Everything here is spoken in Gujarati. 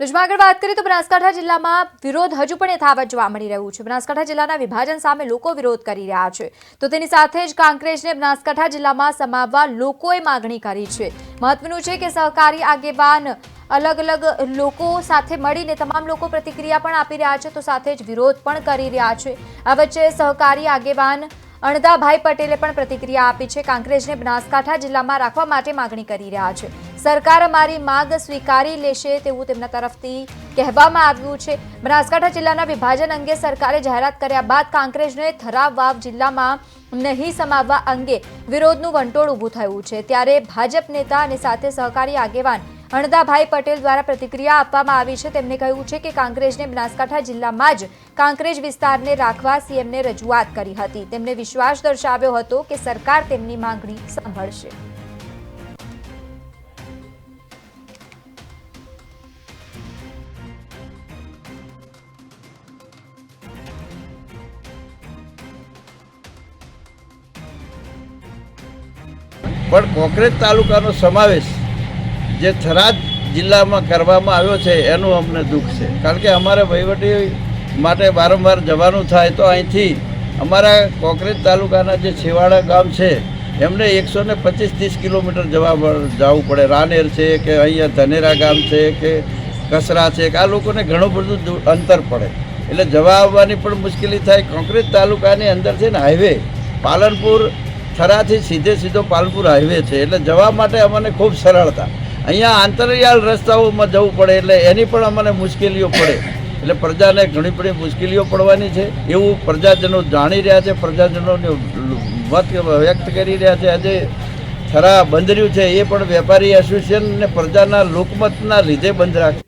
આગળ વાત કરીએ તો બનાસકાંઠા જિલ્લામાં વિરોધ હજુ પણ યથાવત જોવા મળી રહ્યું છે। બનાસકાંઠા જિલ્લાના વિભાજન સામે લોકો વિરોધ કરી રહ્યા છે, તો તેની સાથે જ કાંકરેજને બનાસકાંઠા જિલ્લામાં સમાવવા લોકોએ માંગણી કરી છે। મહત્વનું છે કે સહકારી આગેવાન અલગ અલગ લોકો સાથે મળીને તમામ લોકો પ્રતિક્રિયા પણ આપી રહ્યા છે, તો સાથે જ વિરોધ પણ કરી રહ્યા છે। આ વચ્ચે સહકારી આગેવાન અણદાભાઈ પટેલે પણ પ્રતિક્રિયા આપી છે। કાંકરેજને બનાસકાંઠા જિલ્લામાં રાખવા માટે માંગણી કરી રહ્યા છે। સરકાર અમારી માંગ સ્વીકારી લેશે તેવું તેમના તરફથી કહેવામાં આવ્યું છે। બનાસકાંઠા જિલ્લાના વિભાજન અંગે સરકારે જાહેરાત કર્યા બાદ કાંકરેજને થરાદ વાવ જિલ્લામાં નહીં સમાવવા અંગે વિરોધનું વંટોળ ઊભું થયું છે। ત્યારે ભાજપ નેતા અને સાથે સહકારી આગેવાન અણદાભાઈ પટેલ દ્વારા પ્રતિક્રિયા આપવામાં આવી છે। તેમણે કહ્યું છે કે કાંકરેજને બનાસકાંઠા જિલ્લામાં જ કાંકરેજ વિસ્તારને રાખવા સીએમને રજૂઆત કરી હતી। તેમણે વિશ્વાસ દર્શાવ્યો હતો કે સરકાર તેમની માંગણી સાંભળશે। પણ કોંકરેજ તાલુકાનો સમાવેશ જે થરાદ જિલ્લામાં કરવામાં આવ્યો છે એનું અમને દુઃખ છે, કારણ કે અમારે વહીવટી માટે વારંવાર જવાનું થાય તો અહીંથી અમારા કોંકરેજ તાલુકાના જે છેવાડા ગામ છે એમને 125-30 કિલોમીટર જવું પડે। રાનેર છે કે અહીંયા ધનેરા ગામ છે કે કસરા છે કે આ લોકોને ઘણું બધું અંતર પડે, એટલે જવા આવવાની પણ મુશ્કેલી થાય। કોંકરેજ તાલુકાની અંદર છે ને હાઈવે પાલનપુર થરાથી સીધો પાલનપુર હાઈવે છે, એટલે જવા માટે અમને ખૂબ સરળતા। અહીંયા આંતરિયાળ રસ્તાઓમાં જવું પડે એટલે એની પણ અમને મુશ્કેલીઓ પડે, એટલે પ્રજાને ઘણી બધી મુશ્કેલીઓ પડવાની છે એવું પ્રજાજનો જાણી રહ્યા છે, પ્રજાજનોને મત વ્યક્ત કરી રહ્યા છે। આજે થરા બંધ રહ્યું છે એ પણ વેપારી એસોસિએશન અને પ્રજાના લોકમતના લીધે બંધ રાખે।